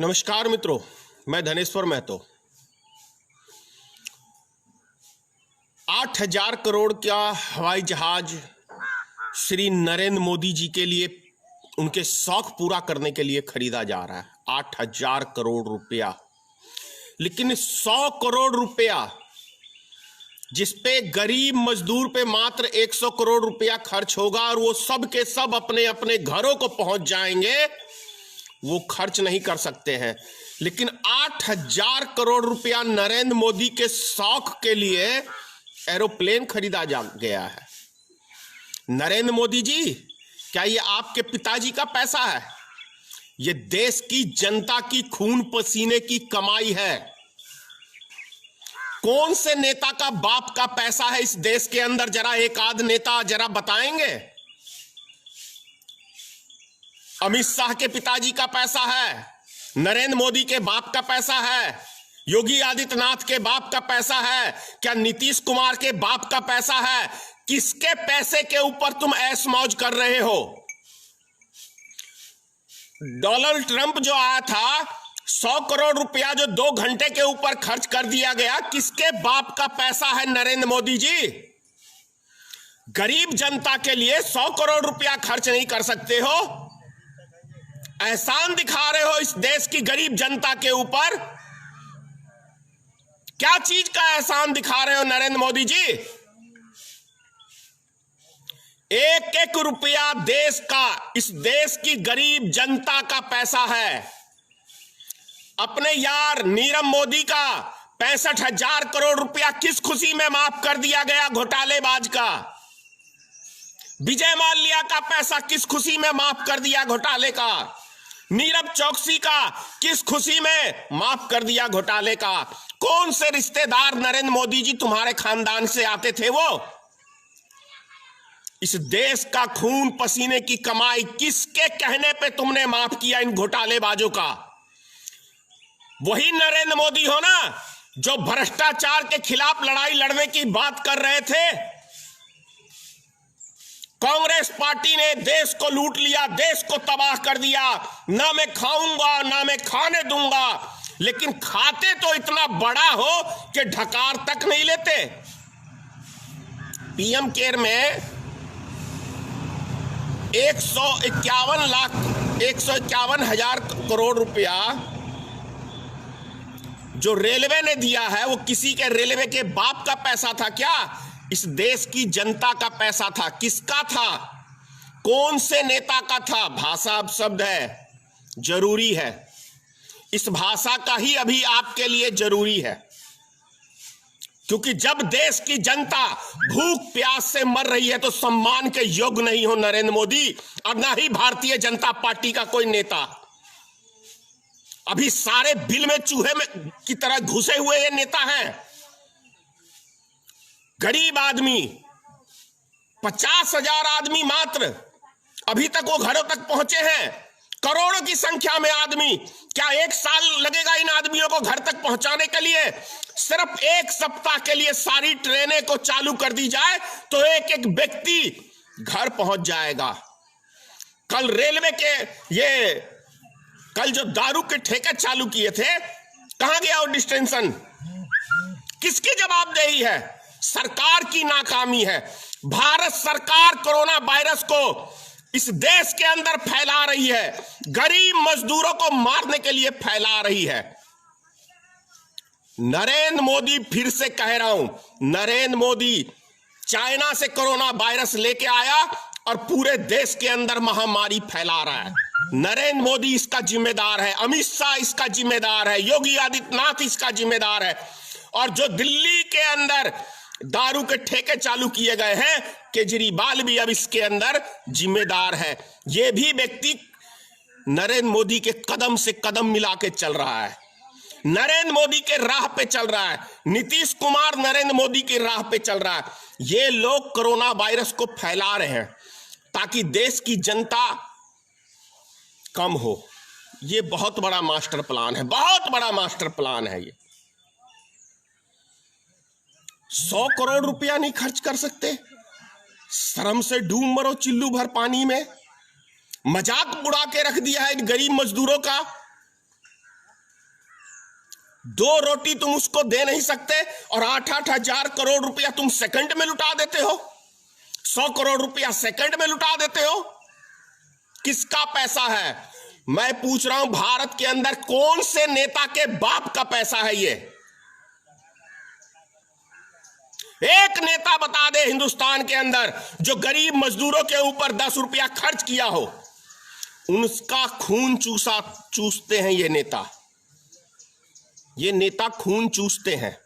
नमस्कार मित्रों, मैं धनेश्वर महतो। 8,000 करोड़ का हवाई जहाज श्री नरेंद्र मोदी जी के लिए, उनके शौक पूरा करने के लिए खरीदा जा रहा है। 8,000 करोड़ रुपया, लेकिन 100 करोड़ रुपया जिसपे गरीब मजदूर पे मात्र 100 करोड़ रुपया खर्च होगा और वो सब के सब अपने अपने घरों को पहुंच जाएंगे, वो खर्च नहीं कर सकते हैं। लेकिन 8,000 करोड़ रुपया नरेंद्र मोदी के शौक के लिए एरोप्लेन खरीदा जा गया है। नरेंद्र मोदी जी, क्या ये आपके पिताजी का पैसा है? ये देश की जनता की खून पसीने की कमाई है। कौन से नेता का बाप का पैसा है इस देश के अंदर? जरा एक आध नेता जरा बताएंगे। अमित शाह के पिताजी का पैसा है, नरेंद्र मोदी के बाप का पैसा है, योगी आदित्यनाथ के बाप का पैसा है, क्या नीतीश कुमार के बाप का पैसा है? किसके पैसे के ऊपर तुम ऐश मौज कर रहे हो? डोनाल्ड ट्रंप जो आया था, 100 करोड़ रुपया जो 2 घंटे के ऊपर खर्च कर दिया गया, किसके बाप का पैसा है? नरेंद्र मोदी जी। गरीब जनता के लिए 100 करोड़ रुपया खर्च नहीं कर सकते हो? एहसान दिखा रहे हो इस देश की गरीब जनता के ऊपर। क्या चीज का एहसान दिखा रहे हो नरेंद्र मोदी जी? एक एक रुपया देश का, इस देश की गरीब जनता का पैसा है। अपने यार नीरव मोदी का 65,000 करोड़ रुपया किस खुशी में माफ कर दिया गया घोटालेबाज का? विजय माल्या का पैसा किस खुशी में माफ कर दिया घोटाले का? नीरव चौकसी का किस खुशी में माफ कर दिया घोटाले का? कौन से रिश्तेदार नरेंद्र मोदी जी तुम्हारे खानदान से आते थे? वो इस देश का खून पसीने की कमाई किसके कहने पे तुमने माफ किया इन घोटालेबाजों का? वही नरेंद्र मोदी हो ना जो भ्रष्टाचार के खिलाफ लड़ाई लड़ने की बात कर रहे थे। कांग्रेस पार्टी ने देश को लूट लिया, देश को तबाह कर दिया। ना मैं खाऊंगा ना मैं खाने दूंगा, लेकिन खाते तो इतना बड़ा हो कि ढकार तक नहीं लेते। पीएम केयर में 151,000 करोड़ रुपया जो रेलवे ने दिया है, वो किसी के रेलवे के बाप का पैसा था क्या? इस देश की जनता का पैसा था। किसका था? कौन से नेता का था? भाषा अब शब्द है, जरूरी है। इस भाषा का ही अभी आपके लिए जरूरी है, क्योंकि जब देश की जनता भूख प्यास से मर रही है तो सम्मान के योग्य नहीं हो नरेंद्र मोदी, और ना ही भारतीय जनता पार्टी का कोई नेता। अभी सारे बिल में चूहे में की तरह घुसे हुए ये नेता हैं। गरीब आदमी 50,000 आदमी मात्र अभी तक वो घरों तक पहुंचे हैं। करोड़ों की संख्या में आदमी, क्या 1 साल लगेगा इन आदमियों को घर तक पहुंचाने के लिए? सिर्फ 1 सप्ताह के लिए सारी ट्रेनें को चालू कर दी जाए तो एक एक व्यक्ति घर पहुंच जाएगा। कल रेलवे के कल जो दारू के ठेके चालू किए थे, कहां गया वो डिस्टेंशन? किसकी जवाबदेही है? सरकार की नाकामी है। भारत सरकार कोरोना वायरस को इस देश के अंदर फैला रही है, गरीब मजदूरों को मारने के लिए फैला रही है। नरेंद्र मोदी, फिर से कह रहा हूं, नरेंद्र मोदी चाइना से कोरोना वायरस लेके आया और पूरे देश के अंदर महामारी फैला रहा है। नरेंद्र मोदी इसका जिम्मेदार है, अमित शाह इसका जिम्मेदार है, योगी आदित्यनाथ इसका जिम्मेदार है। और जो दिल्ली के अंदर दारू के ठेके चालू किए गए हैं, केजरीवाल भी अब इसके अंदर जिम्मेदार है। यह भी व्यक्ति नरेंद्र मोदी के कदम से कदम मिला के चल रहा है, नरेंद्र मोदी के राह पे चल रहा है। नीतीश कुमार नरेंद्र मोदी की राह पे चल रहा है। ये लोग कोरोना वायरस को फैला रहे हैं ताकि देश की जनता कम हो। ये बहुत बड़ा मास्टर प्लान है, बहुत बड़ा मास्टर प्लान है। ये 100 करोड़ रुपया नहीं खर्च कर सकते? शर्म से डूब मरो चिल्लू भर पानी में। मजाक उड़ा के रख दिया है इन गरीब मजदूरों का। 2 रोटी तुम उसको दे नहीं सकते और 8-8 हजार करोड़ रुपया तुम सेकंड में लुटा देते हो। 100 करोड़ रुपया सेकंड में लुटा देते हो। किसका पैसा है? मैं पूछ रहा हूं, भारत के अंदर कौन से नेता के बाप का पैसा है ये? एक नेता बता दे हिंदुस्तान के अंदर जो गरीब मजदूरों के ऊपर 10 रुपया खर्च किया हो। उनका खून चूसते हैं ये नेता। ये नेता खून चूसते हैं।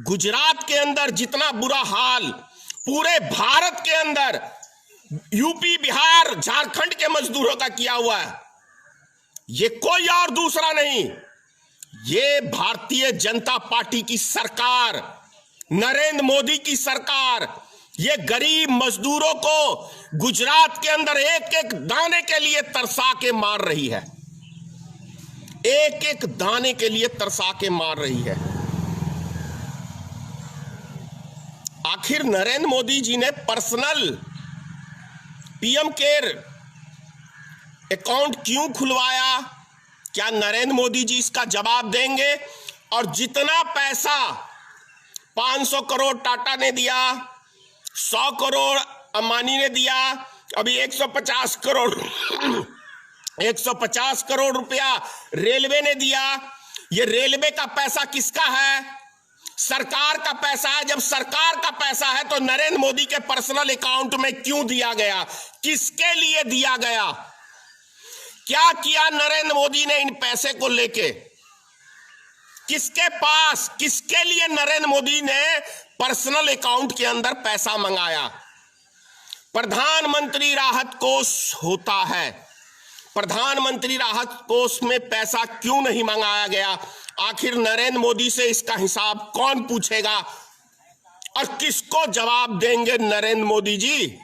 गुजरात के अंदर जितना बुरा हाल पूरे भारत के अंदर यूपी, बिहार, झारखंड के मजदूरों का किया हुआ है, ये कोई और दूसरा नहीं, ये भारतीय जनता पार्टी की सरकार, नरेंद्र मोदी की सरकार, ये गरीब मजदूरों को गुजरात के अंदर एक एक दाने के लिए तरसा के मार रही है। एक एक दाने के लिए तरसा के मार रही है। आखिर नरेंद्र मोदी जी ने पर्सनल पीएम केयर अकाउंट क्यों खुलवाया? क्या नरेंद्र मोदी जी इसका जवाब देंगे? और जितना पैसा 500 करोड़ टाटा ने दिया, 100 करोड़ अंबानी ने दिया, अभी 150 करोड़ रुपया रेलवे ने दिया। ये रेलवे का पैसा किसका है? सरकार का पैसा है। जब सरकार का पैसा है तो नरेंद्र मोदी के पर्सनल अकाउंट में क्यों दिया गया? किसके लिए दिया गया? क्या किया नरेंद्र मोदी ने इन पैसे को लेके? किसके पास, किसके लिए नरेंद्र मोदी ने पर्सनल अकाउंट के अंदर पैसा मंगाया? प्रधानमंत्री राहत कोष होता है, प्रधानमंत्री राहत कोष में पैसा क्यों नहीं मंगाया गया? आखिर नरेंद्र मोदी से इसका हिसाब कौन पूछेगा और किसको जवाब देंगे नरेंद्र मोदी जी?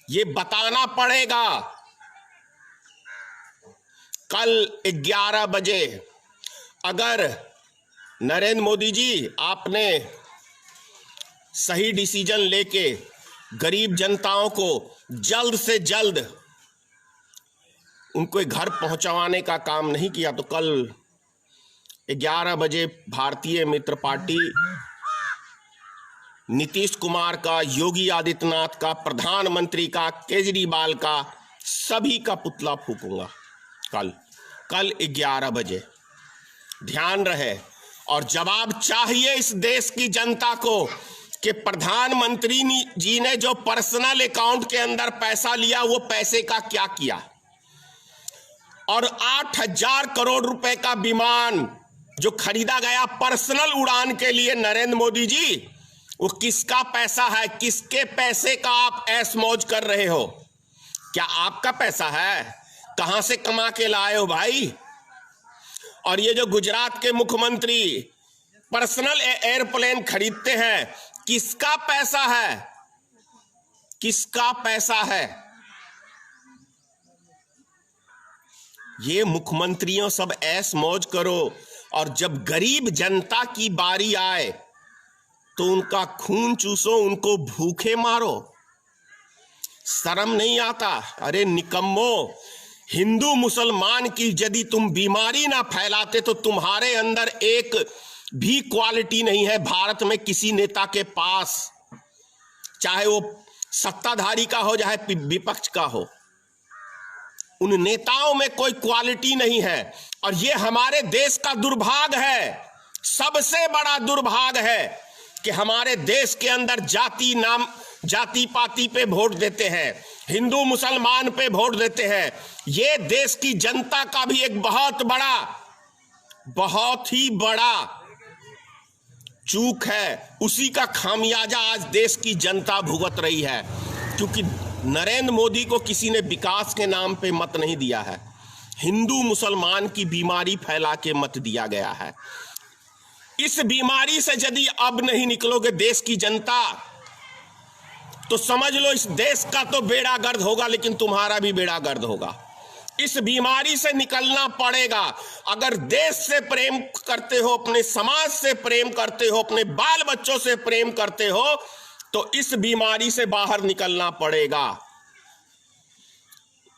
ये बताना पड़ेगा। कल 11 बजे अगर नरेंद्र मोदी जी आपने सही डिसीजन लेके गरीब जनताओं को जल्द से जल्द उनको घर पहुंचवाने का काम नहीं किया तो कल 11 बजे भारतीय मित्र पार्टी नीतीश कुमार का, योगी आदित्यनाथ का, प्रधानमंत्री का, केजरीवाल का, सभी का पुतला फूकूंगा कल 11 बजे। ध्यान रहे। और जवाब चाहिए इस देश की जनता को कि प्रधानमंत्री जी ने जो पर्सनल अकाउंट के अंदर पैसा लिया वो पैसे का क्या किया? और 8,000 करोड़ रुपए का विमान जो खरीदा गया पर्सनल उड़ान के लिए नरेंद्र मोदी जी, वो किसका पैसा है? किसके पैसे का आप ऐश मौज कर रहे हो? क्या आपका पैसा है? कहां से कमा के लाए हो भाई? और ये जो गुजरात के मुख्यमंत्री पर्सनल एयरप्लेन खरीदते हैं, किसका पैसा है? किसका पैसा है? ये मुख्यमंत्रियों सब ऐश मौज करो और जब गरीब जनता की बारी आए तो उनका खून चूसो, उनको भूखे मारो। शर्म नहीं आता? अरे निकम्मो, हिंदू मुसलमान की यदि तुम बीमारी ना फैलाते तो तुम्हारे अंदर एक भी क्वालिटी नहीं है भारत में किसी नेता के पास, चाहे वो सत्ताधारी का हो चाहे विपक्ष का हो। उन नेताओं में कोई क्वालिटी नहीं है और ये हमारे देश का दुर्भाग्य है, सबसे बड़ा दुर्भाग्य है कि हमारे देश के अंदर जाति पाति पे वोट देते हैं, हिंदू मुसलमान पे वोट देते हैं। ये देश की जनता का भी एक बहुत ही बड़ा चूक है। उसी का खामियाजा आज देश की जनता भुगत रही है, क्योंकि नरेंद्र मोदी को किसी ने विकास के नाम पे मत नहीं दिया है, हिंदू मुसलमान की बीमारी फैला के मत दिया गया है। इस बीमारी से यदि अब नहीं निकलोगे देश की जनता, तो समझ लो इस देश का तो बेड़ा गर्द होगा, लेकिन तुम्हारा भी बेड़ा गर्द होगा। इस बीमारी से निकलना पड़ेगा। अगर देश से प्रेम करते हो, अपने समाज से प्रेम करते हो, अपने बाल बच्चों से प्रेम करते हो, तो इस बीमारी से बाहर निकलना पड़ेगा।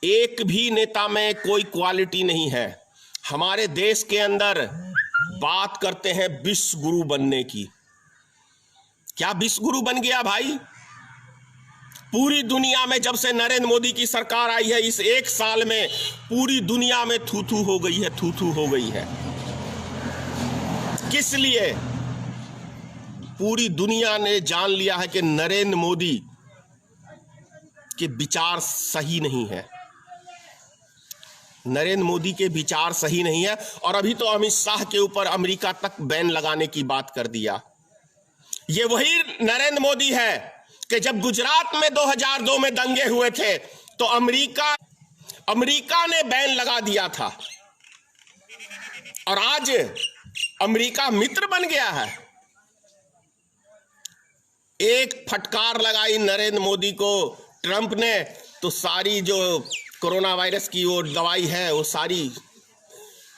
एक भी नेता में कोई क्वालिटी नहीं है। हमारे देश के अंदर बात करते हैं विश्व गुरु बनने की। क्या विश्व गुरु बन गया भाई? पूरी दुनिया में जब से नरेंद्र मोदी की सरकार आई है, इस एक साल में पूरी दुनिया में थू थू हो गई है, थू थू हो गई है। किस लिए? पूरी दुनिया ने जान लिया है कि नरेंद्र मोदी के विचार सही नहीं है। नरेंद्र मोदी के विचार सही नहीं है। और अभी तो अमित शाह के ऊपर अमेरिका तक बैन लगाने की बात कर दिया। ये वही नरेंद्र मोदी है कि जब गुजरात में 2002 में दंगे हुए थे तो अमेरिका ने बैन लगा दिया था, और आज अमेरिका मित्र बन गया है। एक फटकार लगाई नरेंद्र मोदी को ट्रंप ने, तो सारी जो कोरोना वायरस की वो दवाई है वो सारी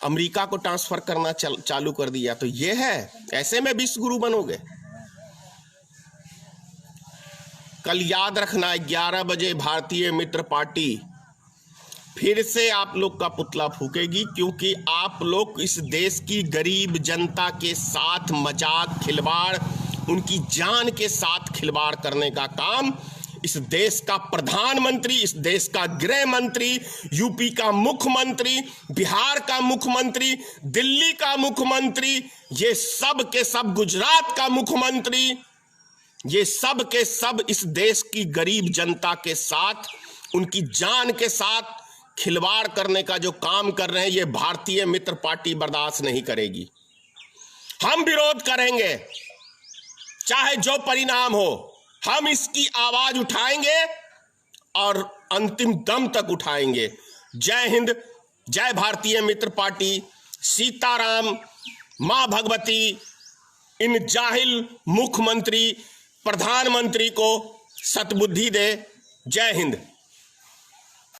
अमेरिका को ट्रांसफर करना चालू कर दिया। तो ये है, ऐसे में विश्व गुरु बनोगे? कल याद रखना, 11 बजे भारतीय मित्र पार्टी फिर से आप लोग का पुतला फूकेगी, क्योंकि आप लोग इस देश की गरीब जनता के साथ मजाक, खिलवाड़, उनकी जान के साथ खिलवाड़ करने का काम इस देश का प्रधानमंत्री, इस देश का गृह मंत्री, यूपी का मुख्यमंत्री, बिहार का मुख्यमंत्री, दिल्ली का मुख्यमंत्री, ये सब के सब, गुजरात का मुख्यमंत्री, ये सब के सब इस देश की गरीब जनता के साथ, उनकी जान के साथ खिलवाड़ करने का जो काम कर रहे हैं, ये भारतीय मित्र पार्टी बर्दाश्त नहीं करेगी। हम विरोध करेंगे, चाहे जो परिणाम हो। हम इसकी आवाज उठाएंगे और अंतिम दम तक उठाएंगे। जय हिंद, जय भारतीय मित्र पार्टी। सीताराम, मां भगवती इन जाहिल मुख्यमंत्री, प्रधानमंत्री को सद्बुद्धि दे। जय हिंद।